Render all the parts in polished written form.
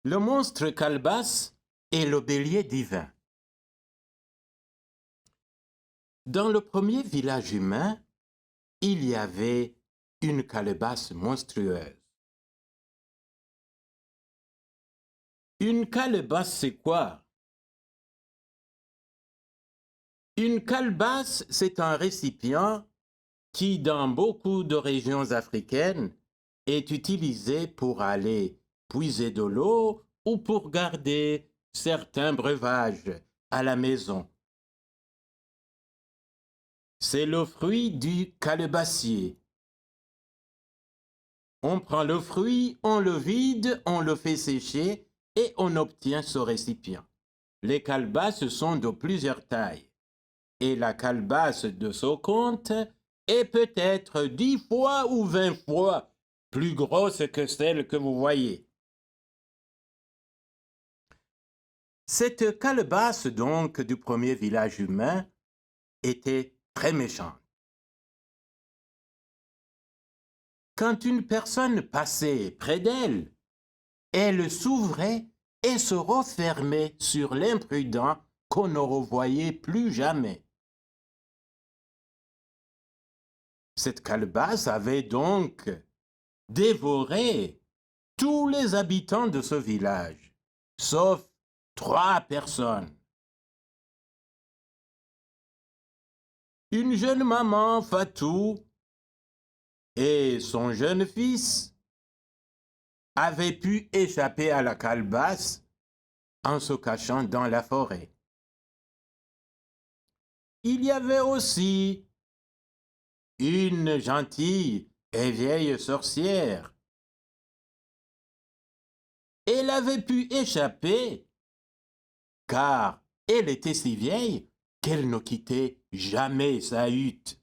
Le monstre calebasse et le bélier divin. Dans le premier village humain, il y avait une calebasse monstrueuse. Une calebasse, c'est quoi? Une calebasse, c'est un récipient qui, dans beaucoup de régions africaines, est utilisé pour aller puiser de l'eau ou pour garder certains breuvages à la maison. C'est le fruit du calebassier. On prend le fruit, on le vide, on le fait sécher et on obtient ce récipient. Les calebasses sont de plusieurs tailles et la calebasse de ce conte est peut-être 10 fois ou 20 fois plus grosse que celle que vous voyez. Cette calebasse donc du premier village humain était très méchante. Quand une personne passait près d'elle, elle s'ouvrait et se refermait sur l'imprudent qu'on ne revoyait plus jamais. Cette calebasse avait donc dévoré tous les habitants de ce village, sauf 3 personnes. Une jeune maman, Fatou, et son jeune fils avaient pu échapper à la calebasse en se cachant dans la forêt. Il y avait aussi une gentille et vieille sorcière. Elle avait pu échapper car elle était si vieille qu'elle ne quittait jamais sa hutte.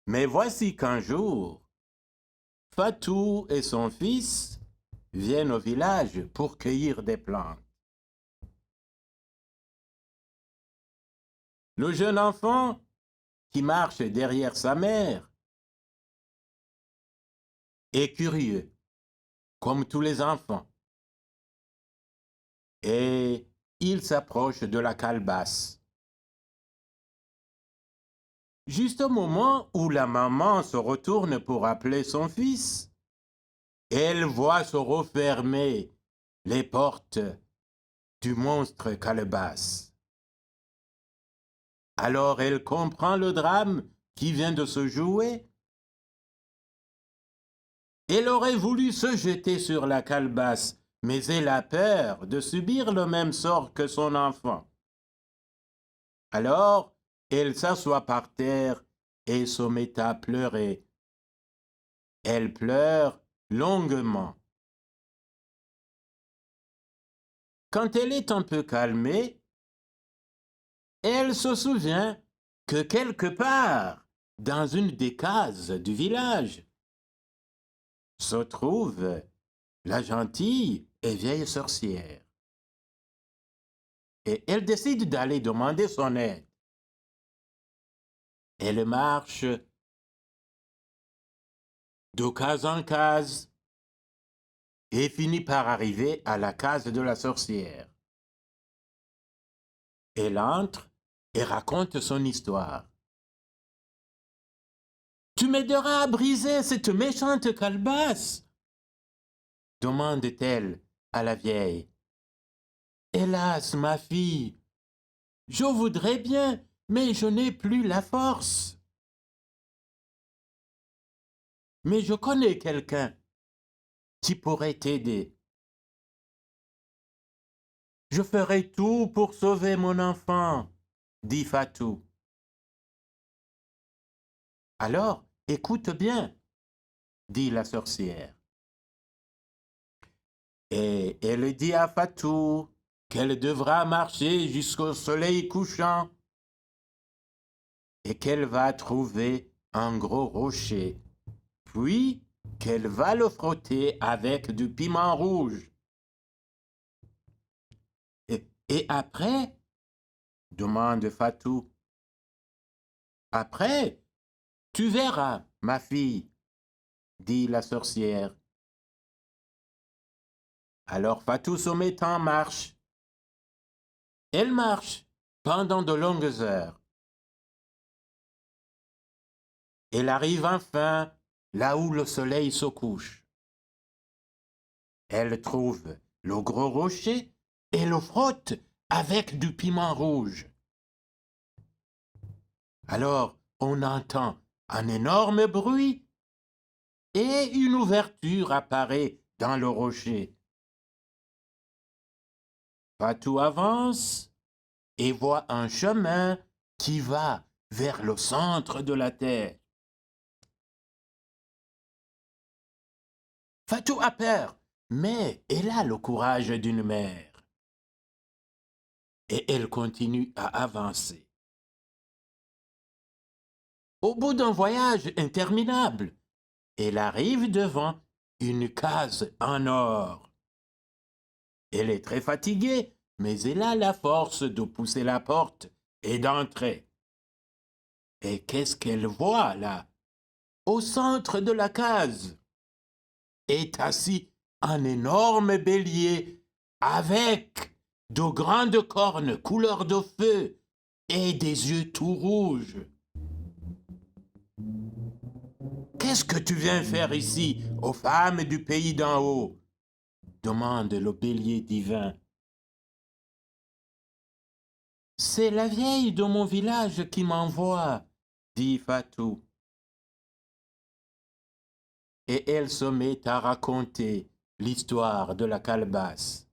Mais voici qu'un jour, Fatou et son fils viennent au village pour cueillir des plantes. Le jeune enfant, qui marche derrière sa mère, est curieux, comme tous les enfants, et il s'approche de la calebasse. Juste au moment où la maman se retourne pour appeler son fils, elle voit se refermer les portes du monstre calebasse. Alors elle comprend le drame qui vient de se jouer. Elle aurait voulu se jeter sur la calebasse, mais elle a peur de subir le même sort que son enfant. Alors, elle s'assoit par terre et se met à pleurer. Elle pleure longuement. Quand elle est un peu calmée, elle se souvient que quelque part, dans une des cases du village, se trouve la gentille et vieille sorcière. Et elle décide d'aller demander son aide. Elle marche de case en case et finit par arriver à la case de la sorcière. Elle entre et raconte son histoire. Tu m'aideras à briser cette méchante calebasse, demande-t-elle à la vieille. Hélas, ma fille, je voudrais bien, mais je n'ai plus la force. Mais je connais quelqu'un qui pourrait t'aider. Je ferai tout pour sauver mon enfant, dit Fatou. Alors, écoute bien, dit la sorcière. Et elle dit à Fatou qu'elle devra marcher jusqu'au soleil couchant et qu'elle va trouver un gros rocher, puis qu'elle va le frotter avec du piment rouge. Et après, demande Fatou. Après, tu verras, ma fille, dit la sorcière. Alors Fatou se met en marche. Elle marche pendant de longues heures. Elle arrive enfin là où le soleil se couche. Elle trouve le gros rocher et le frotte avec du piment rouge. Alors on entend un énorme bruit et une ouverture apparaît dans le rocher. Fatou avance et voit un chemin qui va vers le centre de la terre. Fatou a peur, mais elle a le courage d'une mère. Et elle continue à avancer. Au bout d'un voyage interminable, elle arrive devant une case en or. Elle est très fatiguée, mais elle a la force de pousser la porte et d'entrer. Et qu'est-ce qu'elle voit là? Au centre de la case est assis un énorme bélier avec de grandes cornes couleur de feu et des yeux tout rouges. Qu'est-ce que tu viens faire ici, ô femme du pays d'en haut? Demande le bélier divin. C'est la vieille de mon village qui m'envoie, dit Fatou. Et elle se met à raconter l'histoire de la calebasse.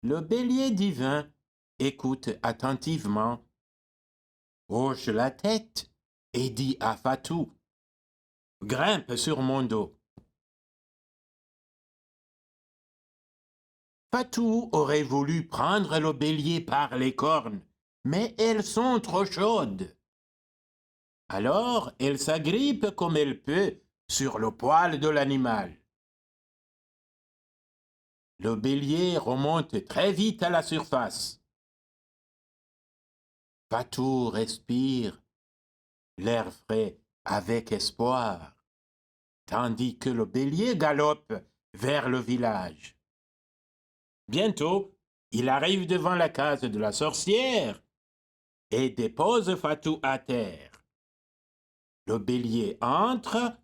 Le bélier divin écoute attentivement, hoche la tête et dit à Fatou, grimpe sur mon dos. Fatou aurait voulu prendre le bélier par les cornes, mais elles sont trop chaudes. Alors elle s'agrippe comme elle peut sur le poil de l'animal. Le bélier remonte très vite à la surface. Fatou respire l'air frais avec espoir, tandis que le bélier galope vers le village. Bientôt, il arrive devant la case de la sorcière et dépose Fatou à terre. Le bélier entre,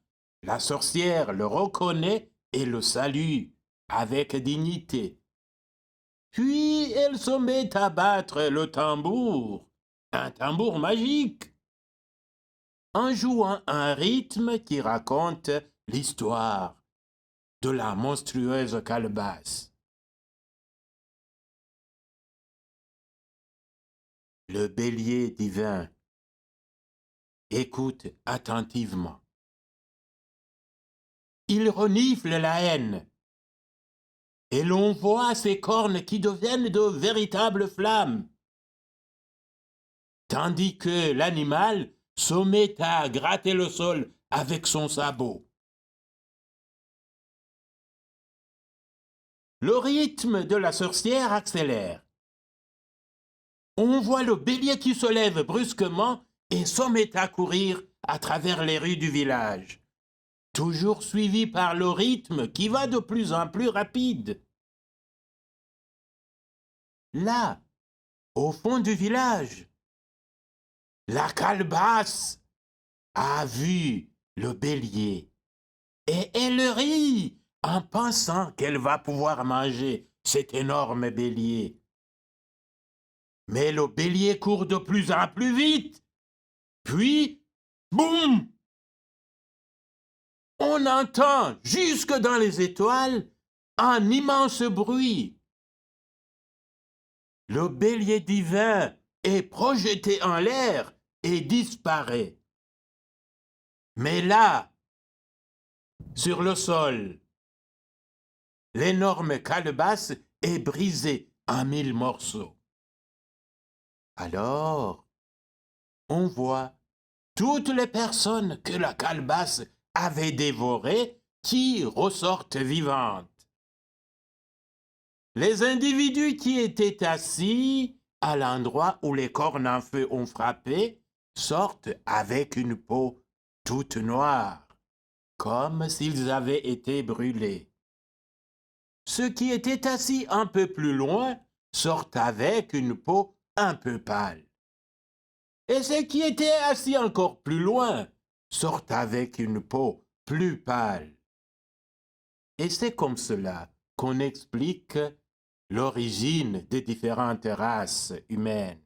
la sorcière le reconnaît et le salue avec dignité. Puis elle se met à battre le tambour, un tambour magique, en jouant un rythme qui raconte l'histoire de la monstrueuse calebasse. Le bélier divin écoute attentivement. Il renifle la haine et l'on voit ses cornes qui deviennent de véritables flammes, tandis que l'animal se met à gratter le sol avec son sabot. Le rythme de la sorcière accélère. On voit le bélier qui se lève brusquement et se met à courir à travers les rues du village, toujours suivi par le rythme qui va de plus en plus rapide. Là, au fond du village, la calebasse a vu le bélier et elle rit en pensant qu'elle va pouvoir manger cet énorme bélier. Mais le bélier court de plus en plus vite. Puis, boum! On entend jusque dans les étoiles un immense bruit. Le bélier divin est projeté en l'air et disparaît. Mais là, sur le sol, l'énorme calebasse est brisée en 1000 morceaux. Alors, on voit toutes les personnes que la calebasse avait dévorées qui ressortent vivantes. Les individus qui étaient assis à l'endroit où les cornes en feu ont frappé sortent avec une peau toute noire, comme s'ils avaient été brûlés. Ceux qui étaient assis un peu plus loin sortent avec une peau un peu pâle. Et ceux qui étaient assis encore plus loin sortent avec une peau plus pâle. Et c'est comme cela qu'on explique l'origine des différentes races humaines.